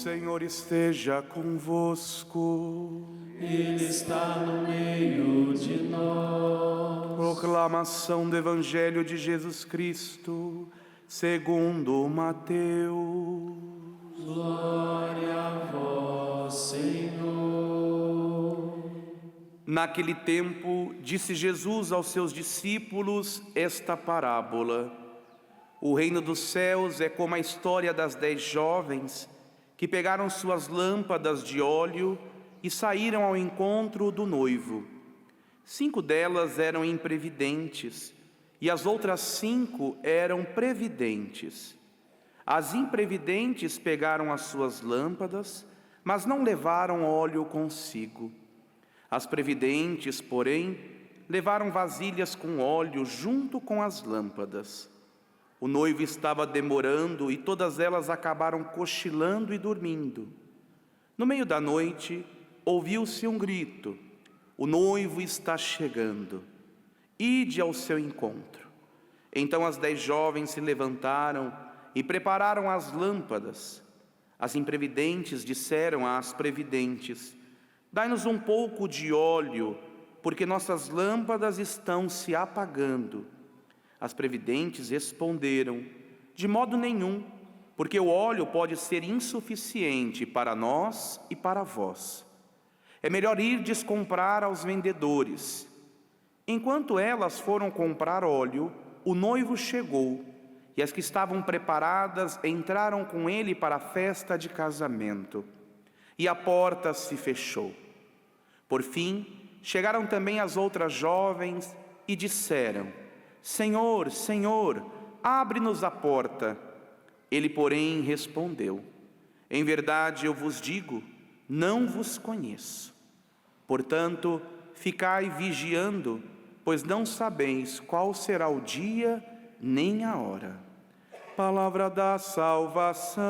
Senhor esteja convosco. Ele está no meio de nós. Proclamação do Evangelho de Jesus Cristo, segundo Mateus. Glória a vós, Senhor. Naquele tempo, disse Jesus aos seus discípulos esta parábola: O reino dos céus é como a história das 10 jovens que pegaram suas lâmpadas de óleo e saíram ao encontro do noivo. 5 delas eram imprevidentes e as outras 5 eram previdentes. As imprevidentes pegaram as suas lâmpadas, mas não levaram óleo consigo. As previdentes, porém, levaram vasilhas com óleo junto com as lâmpadas. O noivo estava demorando e todas elas acabaram cochilando e dormindo. No meio da noite, ouviu-se um grito: o noivo está chegando, ide ao seu encontro. Então as 10 jovens se levantaram e prepararam as lâmpadas. As imprevidentes disseram às previdentes: dai-nos um pouco de óleo, porque nossas lâmpadas estão se apagando. As previdentes responderam: de modo nenhum, porque o óleo pode ser insuficiente para nós e para vós. É melhor irdes comprar aos vendedores. Enquanto elas foram comprar óleo, o noivo chegou, e as que estavam preparadas entraram com ele para a festa de casamento. E a porta se fechou. Por fim, chegaram também as outras jovens e disseram: Senhor, Senhor, abre-nos a porta. Ele, porém, respondeu: em verdade eu vos digo, não vos conheço. Portanto, ficai vigiando, pois não sabeis qual será o dia nem a hora. Palavra da salvação.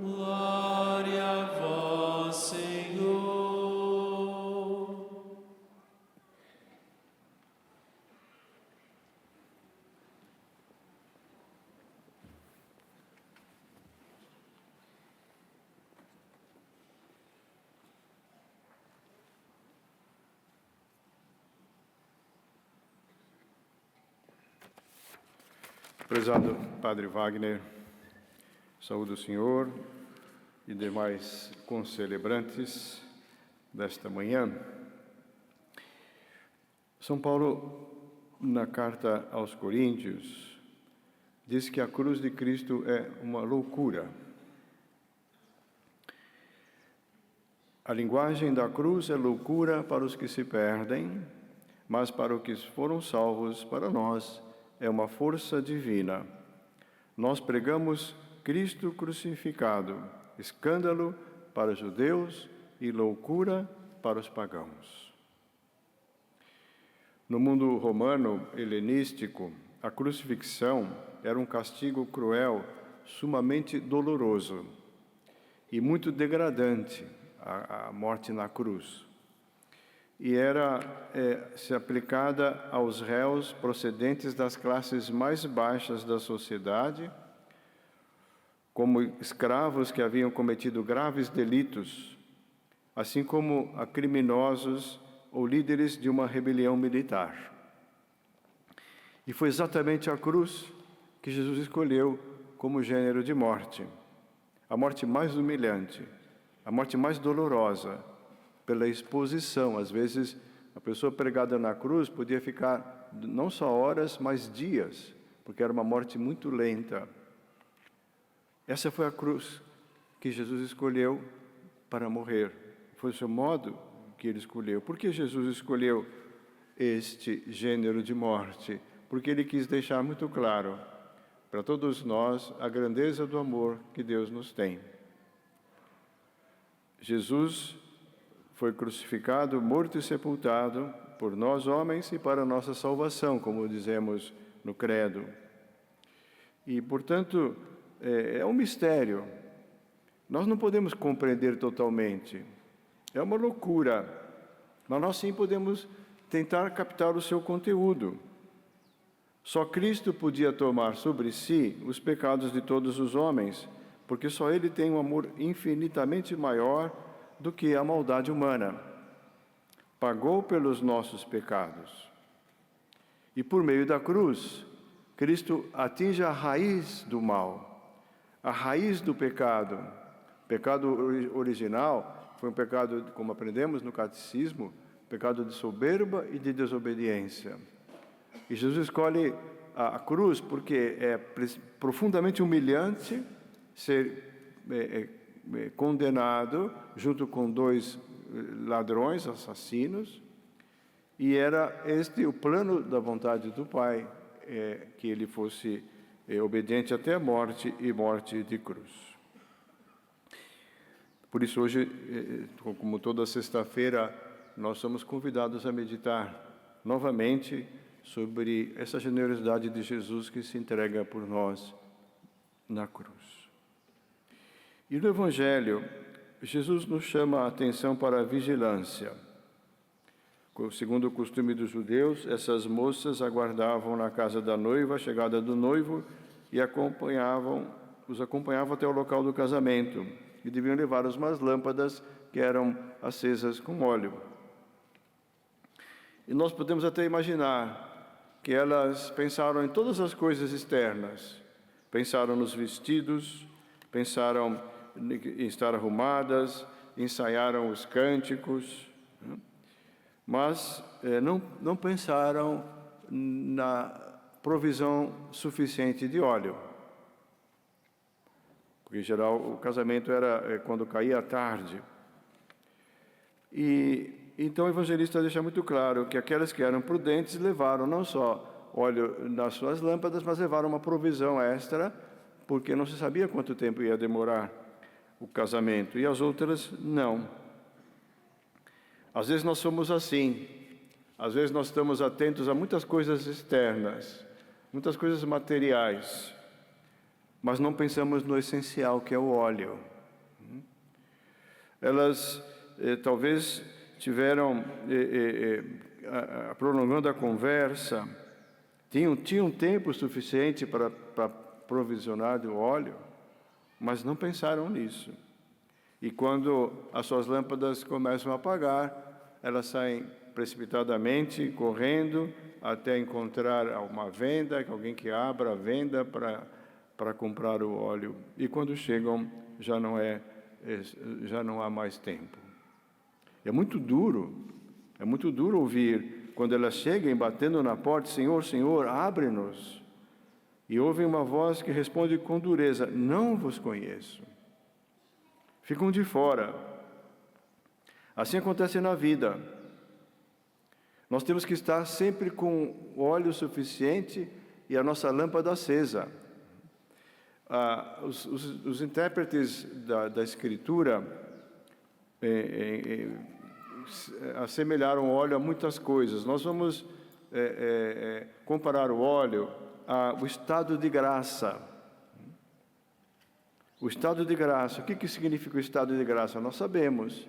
Glória a vós, Senhor. Prezado Padre Wagner, saúde o Senhor e demais concelebrantes desta manhã. São Paulo, na carta aos Coríntios, diz que a cruz de Cristo é uma loucura. A linguagem da cruz é loucura para os que se perdem, mas para os que foram salvos, para nós, é uma força divina. Nós pregamos Cristo crucificado, escândalo para os judeus e loucura para os pagãos. No mundo romano helenístico, a crucifixão era um castigo cruel, sumamente doloroso e muito degradante, a morte na cruz. E era se aplicada aos réus procedentes das classes mais baixas da sociedade, como escravos que haviam cometido graves delitos, assim como a criminosos ou líderes de uma rebelião militar. E foi exatamente a cruz que Jesus escolheu como gênero de morte, a morte mais humilhante, a morte mais dolorosa, pela exposição. Às vezes, a pessoa pregada na cruz podia ficar não só horas, mas dias, porque era uma morte muito lenta. Essa foi a cruz que Jesus escolheu para morrer. Foi o seu modo que ele escolheu. Por que Jesus escolheu este gênero de morte? Porque ele quis deixar muito claro para todos nós a grandeza do amor que Deus nos tem. Jesus foi crucificado, morto e sepultado por nós homens e para a nossa salvação, como dizemos no credo. E, portanto, é um mistério. Nós não podemos compreender totalmente. É uma loucura. Mas nós sim podemos tentar captar o seu conteúdo. Só Cristo podia tomar sobre si os pecados de todos os homens, porque só Ele tem um amor infinitamente maior do que a maldade humana. Pagou pelos nossos pecados. E por meio da cruz, Cristo atinge a raiz do mal, a raiz do pecado. O pecado original foi um pecado, como aprendemos no catecismo, pecado de soberba e de desobediência. E Jesus escolhe a cruz porque é profundamente humilhante ser condenado junto com 2 ladrões, assassinos, e era este o plano da vontade do Pai, que ele fosse obediente até a morte e morte de cruz. Por isso hoje, como toda sexta-feira, nós somos convidados a meditar novamente sobre essa generosidade de Jesus que se entrega por nós na cruz. E no Evangelho, Jesus nos chama a atenção para a vigilância. Segundo o costume dos judeus, essas moças aguardavam na casa da noiva a chegada do noivo e os acompanhavam até o local do casamento e deviam levar umas lâmpadas que eram acesas com óleo. E nós podemos até imaginar que elas pensaram em todas as coisas externas, pensaram nos vestidos, pensaram em estar arrumadas, ensaiaram os cânticos, mas não pensaram na provisão suficiente de óleo. Porque, em geral, o casamento era quando caía a tarde. E então o evangelista deixa muito claro que aquelas que eram prudentes levaram não só óleo nas suas lâmpadas, mas levaram uma provisão extra, porque não se sabia quanto tempo ia demorar o casamento, e as outras não. Às vezes nós somos assim, às vezes nós estamos atentos a muitas coisas externas, muitas coisas materiais, mas não pensamos no essencial, que é o óleo. Elas talvez tiveram, prolongando a conversa, tinham tempo suficiente para provisionar do óleo, mas não pensaram nisso. E quando as suas lâmpadas começam a apagar, elas saem precipitadamente, correndo, até encontrar uma venda, alguém que abra a venda para comprar o óleo. E quando chegam, já não há mais tempo. É muito duro ouvir, quando elas chegam batendo na porta, Senhor, Senhor, abre-nos. E ouvem uma voz que responde com dureza, não vos conheço. Ficam de fora. Assim acontece na vida. Nós temos que estar sempre com óleo suficiente e a nossa lâmpada acesa. Os intérpretes da Escritura assemelharam o óleo a muitas coisas. Nós vamos comparar o óleo ao estado de graça. O estado de graça, o que significa o estado de graça? Nós sabemos.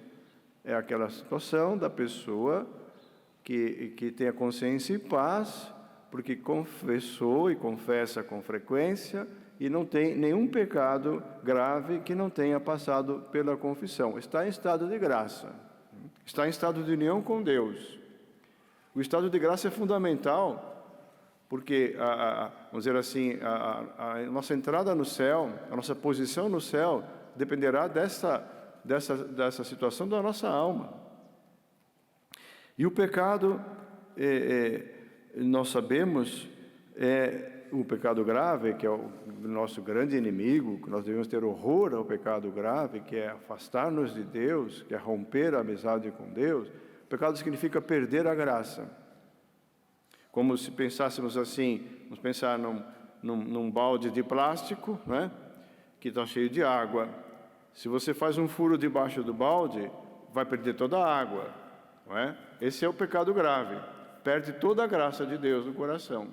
É aquela situação da pessoa que tem a consciência em paz, porque confessou e confessa com frequência, e não tem nenhum pecado grave que não tenha passado pela confissão. Está em estado de graça. Está em estado de união com Deus. O estado de graça é fundamental, porque, vamos dizer assim, a nossa entrada no céu, a nossa posição no céu, dependerá dessa situação da nossa alma. E o pecado, nós sabemos, o pecado grave, que é o nosso grande inimigo, que nós devemos ter horror ao pecado grave, que é afastar-nos de Deus, que é romper a amizade com Deus. O pecado significa perder a graça. Como se pensássemos assim, vamos pensar num balde de plástico, né, que está cheio de água. Se você faz um furo debaixo do balde, vai perder toda a água. Não é? Esse é o pecado grave. Perde toda a graça de Deus no coração.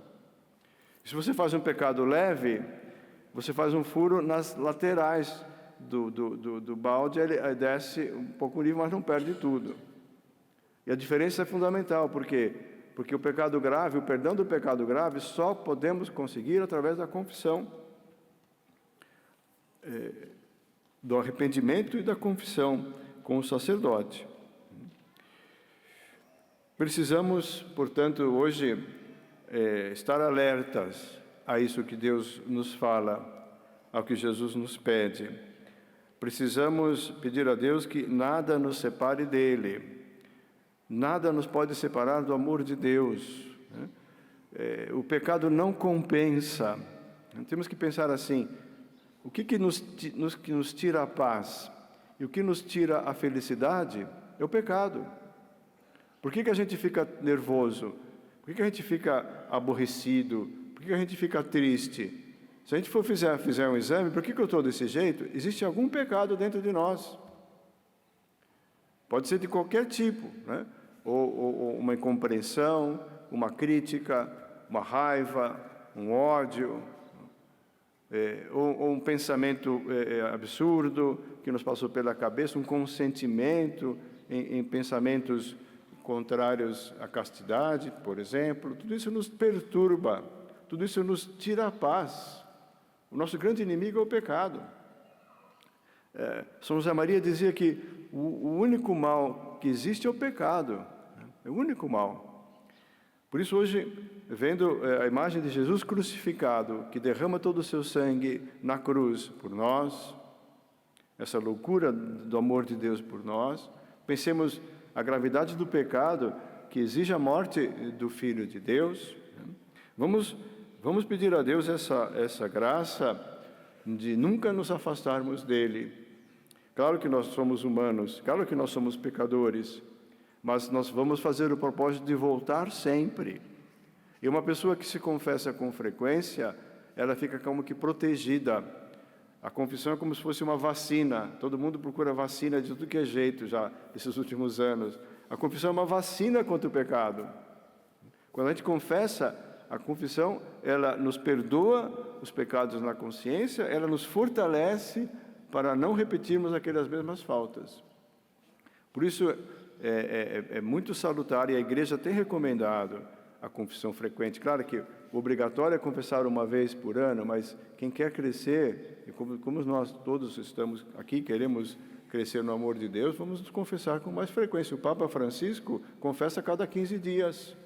Se você faz um pecado leve, você faz um furo nas laterais do balde, ele desce um pouco o nível, mas não perde tudo. E a diferença é fundamental, porque o pecado grave, o perdão do pecado grave, só podemos conseguir através da confissão. do arrependimento e da confissão com o sacerdote. Precisamos, portanto, hoje estar alertas a isso que Deus nos fala, ao que Jesus nos pede. Precisamos pedir a Deus que nada nos separe dele. Nada nos pode separar do amor de Deus. O pecado não compensa. Temos que pensar assim: o que nos tira a paz e o que nos tira a felicidade é o pecado. Por que a gente fica nervoso? Por que a gente fica aborrecido? Por que a gente fica triste? Se a gente fizer um exame, por que eu estou desse jeito? Existe algum pecado dentro de nós. Pode ser de qualquer tipo, né? Ou uma incompreensão, uma crítica, uma raiva, um ódio, ou um pensamento absurdo que nos passou pela cabeça, um consentimento em pensamentos contrários à castidade, por exemplo. Tudo isso nos perturba, tudo isso nos tira a paz. O nosso grande inimigo é o pecado. São José Maria dizia que o único mal que existe é o pecado. É o único mal. Por isso hoje, vendo a imagem de Jesus crucificado, que derrama todo o seu sangue na cruz por nós, essa loucura do amor de Deus por nós, pensemos a gravidade do pecado que exige a morte do Filho de Deus. Vamos pedir a Deus essa graça de nunca nos afastarmos dele. Claro que nós somos humanos, claro que nós somos pecadores, mas nós vamos fazer o propósito de voltar sempre. E uma pessoa que se confessa com frequência, ela fica como que protegida. A confissão é como se fosse uma vacina. Todo mundo procura vacina de tudo que é jeito já, esses últimos anos. A confissão é uma vacina contra o pecado. Quando a gente confessa, a confissão, ela nos perdoa os pecados na consciência, ela nos fortalece para não repetirmos aquelas mesmas faltas. Por isso, é muito salutar, e a Igreja tem recomendado a confissão frequente. Claro que o obrigatório é confessar uma vez por ano, mas quem quer crescer, e como nós todos estamos aqui, queremos crescer no amor de Deus, vamos nos confessar com mais frequência. O Papa Francisco confessa a cada 15 dias.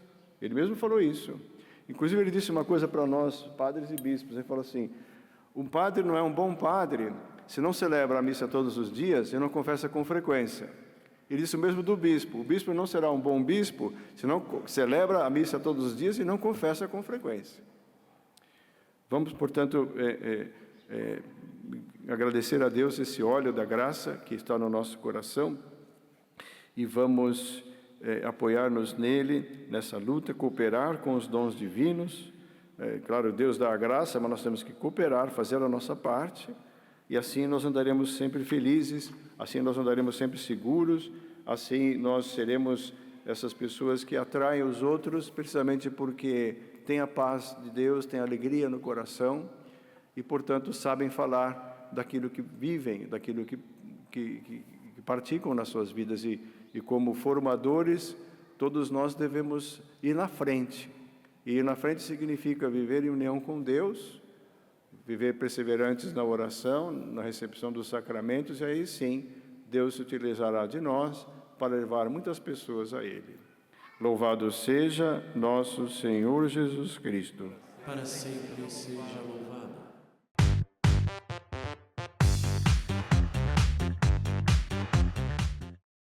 Ele mesmo falou isso. Inclusive, ele disse uma coisa para nós, padres e bispos. Ele falou assim: um padre não é um bom padre se não celebra a missa todos os dias e não confessa com frequência. Ele disse o mesmo do bispo. O bispo não será um bom bispo se não celebra a missa todos os dias e não confessa com frequência. Vamos, portanto, agradecer a Deus esse óleo da graça que está no nosso coração e vamos apoiar-nos nele, nessa luta, cooperar com os dons divinos. Claro, Deus dá a graça, mas nós temos que cooperar, fazer a nossa parte, e assim nós andaremos sempre felizes, assim nós andaremos sempre seguros, assim nós seremos essas pessoas que atraem os outros, precisamente porque têm a paz de Deus, têm alegria no coração e, portanto, sabem falar daquilo que vivem, daquilo que praticam nas suas vidas. E como formadores, todos nós devemos ir na frente. E ir na frente significa viver em união com Deus, viver perseverantes na oração, na recepção dos sacramentos, e aí sim, Deus se utilizará de nós para levar muitas pessoas a Ele. Louvado seja nosso Senhor Jesus Cristo. Para sempre seja louvado.